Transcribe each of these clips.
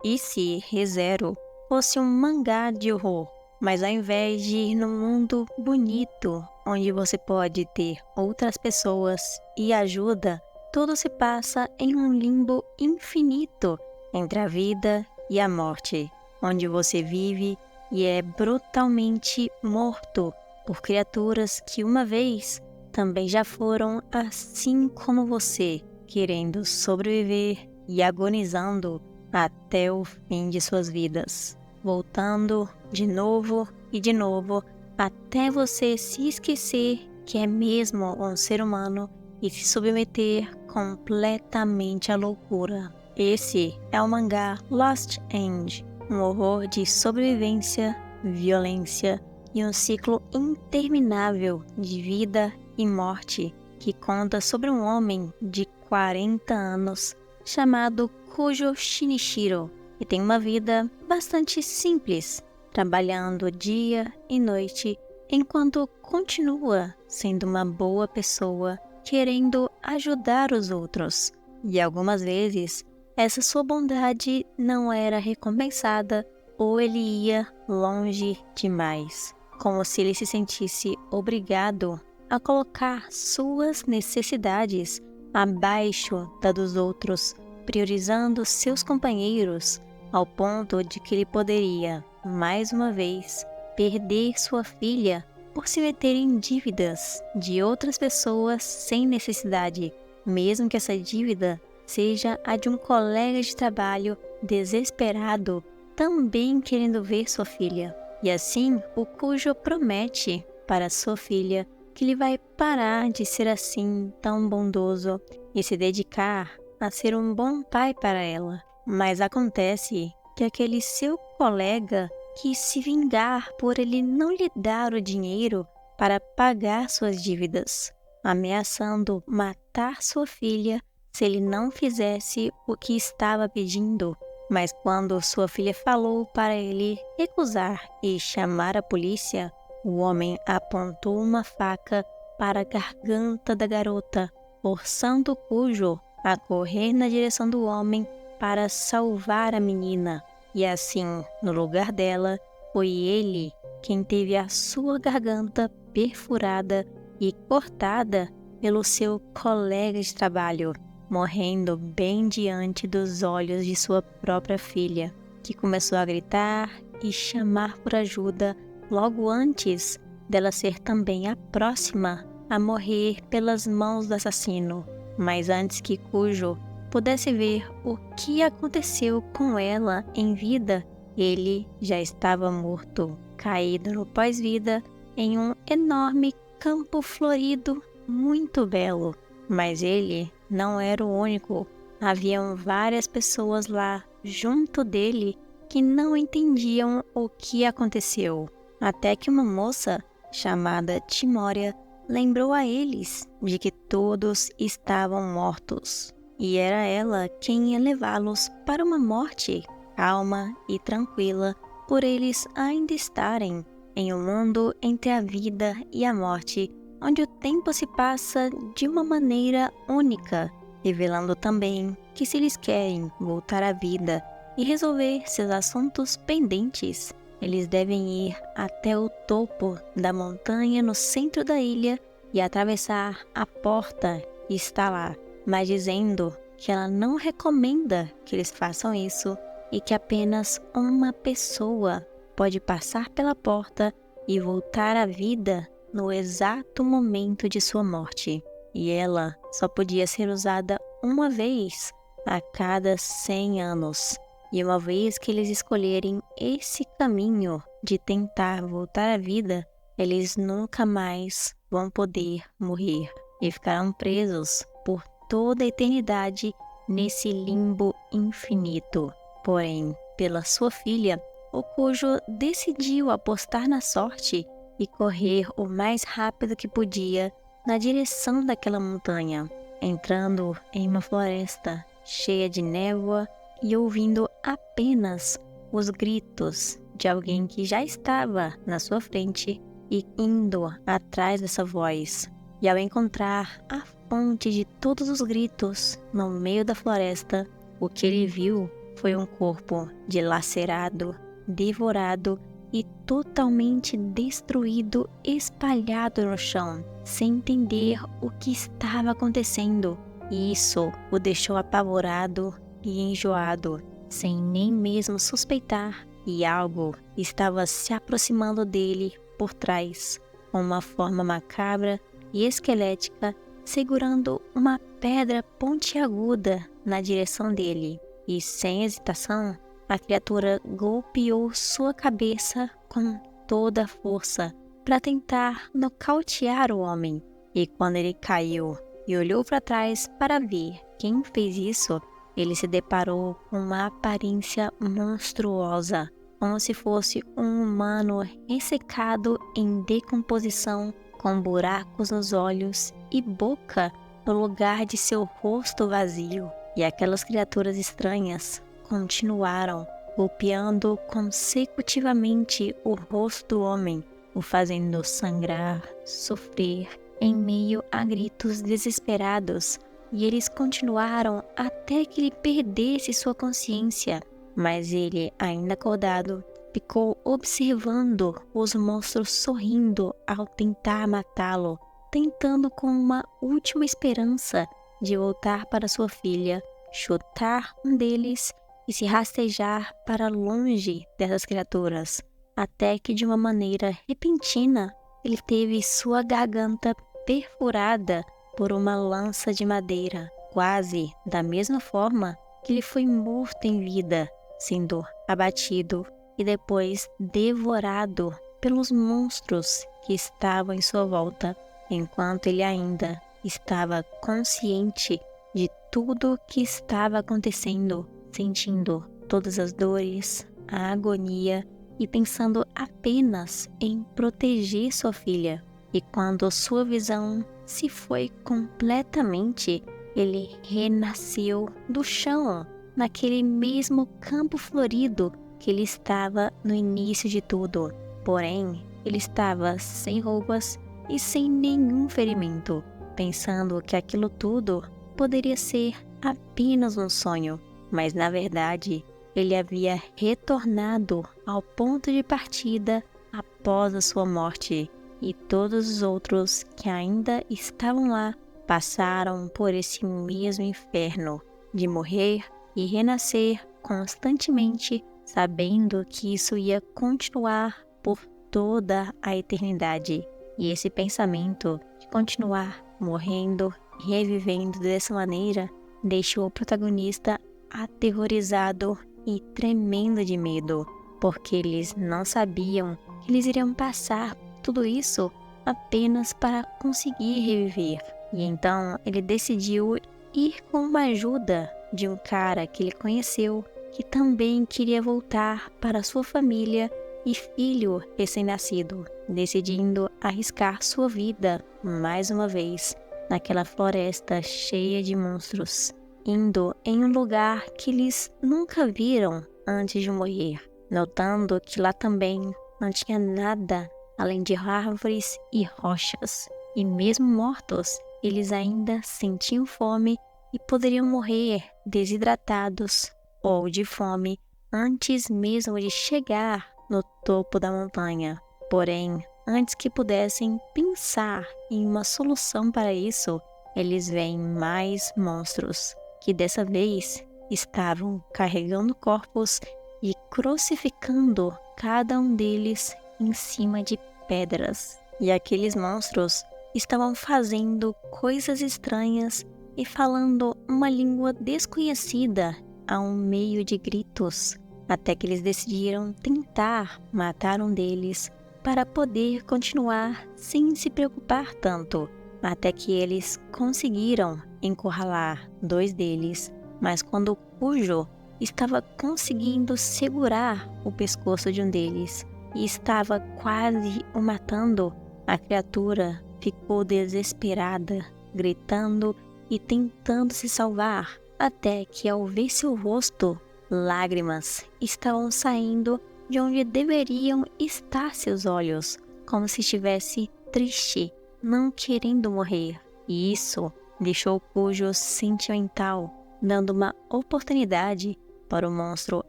E se ReZero fosse um mangá de horror, mas ao invés de ir num mundo bonito, onde você pode ter outras pessoas e ajuda, tudo se passa em um limbo infinito entre a vida e a morte, onde você vive e é brutalmente morto por criaturas que uma vez também já foram assim como você, querendo sobreviver e agonizando até o fim de suas vidas, voltando de novo e de novo até você se esquecer que é mesmo um ser humano e se submeter completamente à loucura. Esse é o mangá Lost End, um horror de sobrevivência, violência e um ciclo interminável de vida e morte que conta sobre um homem de 40 anos chamado Kujo Shinichiro, que tem uma vida bastante simples, trabalhando dia e noite, enquanto continua sendo uma boa pessoa, querendo ajudar os outros. E algumas vezes, essa sua bondade não era recompensada ou ele ia longe demais, como se ele se sentisse obrigado a colocar suas necessidades abaixo da dos outros, priorizando seus companheiros ao ponto de que ele poderia, mais uma vez, perder sua filha por se meter em dívidas de outras pessoas sem necessidade, mesmo que essa dívida seja a de um colega de trabalho desesperado, também querendo ver sua filha. E assim, o Kujo promete para sua filha que ele vai parar de ser assim tão bondoso e se dedicar a ser um bom pai para ela. Mas acontece que aquele seu colega quis se vingar por ele não lhe dar o dinheiro para pagar suas dívidas, ameaçando matar sua filha se ele não fizesse o que estava pedindo. Mas quando sua filha falou para ele recusar e chamar a polícia, o homem apontou uma faca para a garganta da garota, forçando Kujo a correr na direção do homem para salvar a menina. E assim, no lugar dela, foi ele quem teve a sua garganta perfurada e cortada pelo seu colega de trabalho, morrendo bem diante dos olhos de sua própria filha, que começou a gritar e chamar por ajuda logo antes dela ser também a próxima a morrer pelas mãos do assassino. Mas antes que Kujo pudesse ver o que aconteceu com ela em vida, ele já estava morto, caído no pós-vida em um enorme campo florido muito belo. Mas ele não era o único. Haviam várias pessoas lá junto dele que não entendiam o que aconteceu. Até que uma moça chamada Timória lembrou a eles de que todos estavam mortos, e era ela quem ia levá-los para uma morte calma e tranquila, por eles ainda estarem em um mundo entre a vida e a morte, onde o tempo se passa de uma maneira única, revelando também que se eles querem voltar à vida e resolver seus assuntos pendentes, eles devem ir até o topo da montanha no centro da ilha e atravessar a porta que está lá, mas dizendo que ela não recomenda que eles façam isso e que apenas uma pessoa pode passar pela porta e voltar à vida no exato momento de sua morte. E ela só podia ser usada uma vez a cada 100 anos. E uma vez que eles escolherem esse caminho de tentar voltar à vida, eles nunca mais vão poder morrer e ficarão presos por toda a eternidade nesse limbo infinito. Porém, pela sua filha, o Kujo decidiu apostar na sorte e correr o mais rápido que podia na direção daquela montanha, entrando em uma floresta cheia de névoa e ouvindo apenas os gritos de alguém que já estava na sua frente e indo atrás dessa voz. E ao encontrar a fonte de todos os gritos no meio da floresta, o que ele viu foi um corpo dilacerado, devorado e totalmente destruído, espalhado no chão, sem entender o que estava acontecendo. E isso o deixou apavorado e enjoado, sem nem mesmo suspeitar que algo estava se aproximando dele por trás, com uma forma macabra e esquelética, segurando uma pedra pontiaguda na direção dele. E sem hesitação, a criatura golpeou sua cabeça com toda a força para tentar nocautear o homem. E quando ele caiu e olhou para trás para ver quem fez isso, ele se deparou com uma aparência monstruosa, como se fosse um humano ressecado em decomposição, com buracos nos olhos e boca no lugar de seu rosto vazio. E aquelas criaturas estranhas continuaram golpeando consecutivamente o rosto do homem, o fazendo sangrar, sofrer, em meio a gritos desesperados, e eles continuaram até que ele perdesse sua consciência. Mas ele, ainda acordado, ficou observando os monstros sorrindo ao tentar matá-lo, tentando com uma última esperança de voltar para sua filha, chutar um deles e se rastejar para longe dessas criaturas, até que de uma maneira repentina ele teve sua garganta perfurada por uma lança de madeira, quase da mesma forma que ele foi morto em vida, sendo abatido e depois devorado pelos monstros que estavam em sua volta, enquanto ele ainda estava consciente de tudo o que estava acontecendo, sentindo todas as dores, a agonia e pensando apenas em proteger sua filha. E quando sua visão se foi completamente, ele renasceu do chão, naquele mesmo campo florido que ele estava no início de tudo. Porém, ele estava sem roupas e sem nenhum ferimento, pensando que aquilo tudo poderia ser apenas um sonho. Mas na verdade, ele havia retornado ao ponto de partida após a sua morte, e todos os outros que ainda estavam lá passaram por esse mesmo inferno de morrer e renascer constantemente, sabendo que isso ia continuar por toda a eternidade. E esse pensamento de continuar morrendo e revivendo dessa maneira deixou o protagonista aterrorizado e tremendo de medo, porque eles não sabiam que eles iriam passar tudo isso apenas para conseguir reviver. E então ele decidiu ir com uma ajuda de um cara que ele conheceu, que também queria voltar para sua família e filho recém-nascido, decidindo arriscar sua vida mais uma vez naquela floresta cheia de monstros, indo em um lugar que eles nunca viram antes de morrer, notando que lá também não tinha nada além de árvores e rochas. E mesmo mortos, eles ainda sentiam fome e poderiam morrer desidratados ou de fome antes mesmo de chegar no topo da montanha. Porém, antes que pudessem pensar em uma solução para isso, eles veem mais monstros, que dessa vez estavam carregando corpos e crucificando cada um deles em cima de pedras. E aqueles monstros estavam fazendo coisas estranhas e falando uma língua desconhecida a um meio de gritos, até que eles decidiram tentar matar um deles para poder continuar sem se preocupar tanto, até que eles conseguiram encurralar 2 deles, mas quando o Cujo estava conseguindo segurar o pescoço de um deles e estava quase o matando, a criatura ficou desesperada, gritando e tentando se salvar, até que ao ver seu rosto, lágrimas estavam saindo de onde deveriam estar seus olhos, como se estivesse triste, não querendo morrer. E isso deixou o Cujo sentimental, dando uma oportunidade para o monstro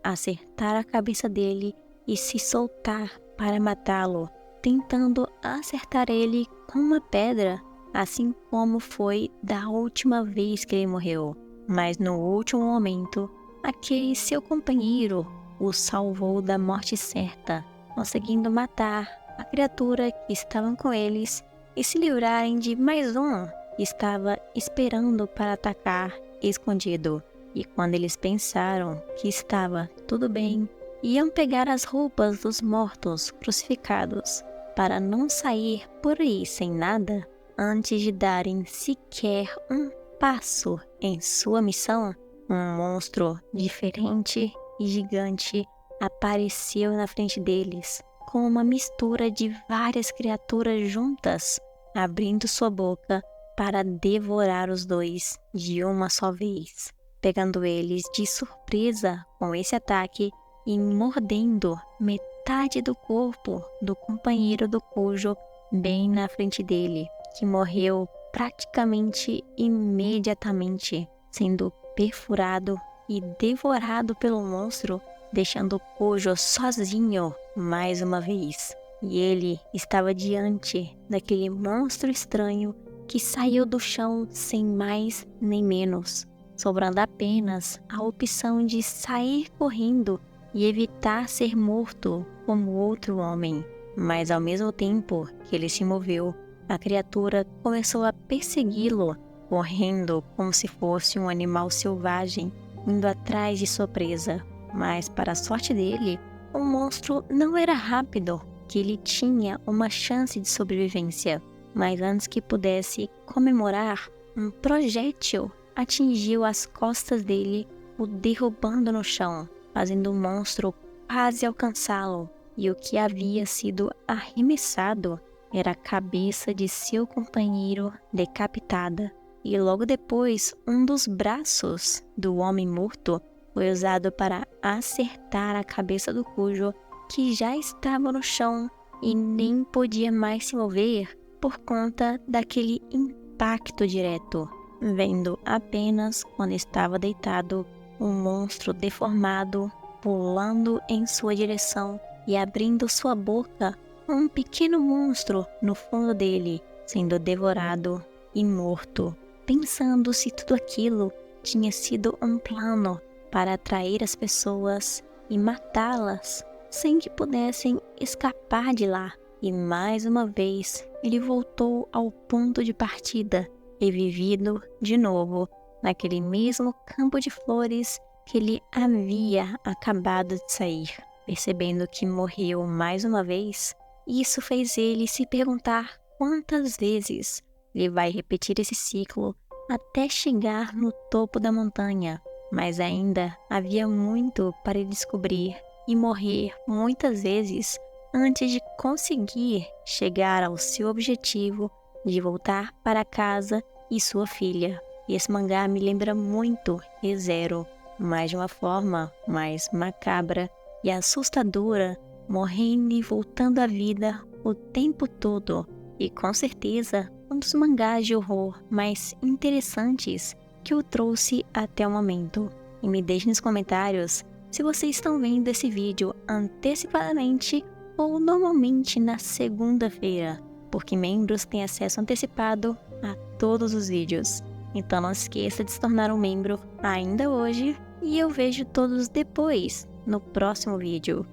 acertar a cabeça dele e se soltar para matá-lo, tentando acertar ele com uma pedra, assim como foi da última vez que ele morreu. Mas no último momento, aquele seu companheiro o salvou da morte certa, conseguindo matar a criatura que estavam com eles e se livrarem de mais um que estava esperando para atacar escondido. E quando eles pensaram que estava tudo bem, iam pegar as roupas dos mortos crucificados para não sair por aí sem nada, antes de darem sequer um passo em sua missão, um monstro diferente e gigante apareceu na frente deles, com uma mistura de várias criaturas juntas, abrindo sua boca para devorar os dois de uma só vez, pegando eles de surpresa com esse ataque e mordendo metade do corpo do companheiro do Cujo bem na frente dele, que morreu praticamente imediatamente, sendo perfurado e devorado pelo monstro, deixando o Cujo sozinho mais uma vez. E ele estava diante daquele monstro estranho que saiu do chão sem mais nem menos, sobrando apenas a opção de sair correndo e evitar ser morto como outro homem. Mas ao mesmo tempo que ele se moveu, a criatura começou a persegui-lo, correndo como se fosse um animal selvagem, indo atrás de sua presa. Mas, para a sorte dele, o monstro não era rápido, que ele tinha uma chance de sobrevivência. Mas antes que pudesse comemorar, um projétil atingiu as costas dele, o derrubando no chão, fazendo o monstro quase alcançá-lo. E o que havia sido arremessado era a cabeça de seu companheiro decapitada. E logo depois, um dos braços do homem morto foi usado para acertar a cabeça do Cujo, que já estava no chão e nem podia mais se mover por conta daquele impacto direto, vendo apenas quando estava deitado um monstro deformado pulando em sua direção e abrindo sua boca, um pequeno monstro no fundo dele, sendo devorado e morto, pensando se tudo aquilo tinha sido um plano para atrair as pessoas e matá-las sem que pudessem escapar de lá. E mais uma vez ele voltou ao ponto de partida, revivido de novo naquele mesmo campo de flores que ele havia acabado de sair. Percebendo que morreu mais uma vez, isso fez ele se perguntar quantas vezes ele vai repetir esse ciclo até chegar no topo da montanha. Mas ainda havia muito para ele descobrir e morrer muitas vezes antes de conseguir chegar ao seu objetivo de voltar para casa e sua filha. E esse mangá me lembra muito Re:Zero, mas de uma forma mais macabra e assustadora, morrendo e voltando à vida o tempo todo. E com certeza um dos mangás de horror mais interessantes que eu trouxe até o momento. E me deixe nos comentários se vocês estão vendo esse vídeo antecipadamente ou normalmente na segunda-feira, porque membros têm acesso antecipado a todos os vídeos. Então não esqueça de se tornar um membro ainda hoje e eu vejo todos depois no próximo vídeo.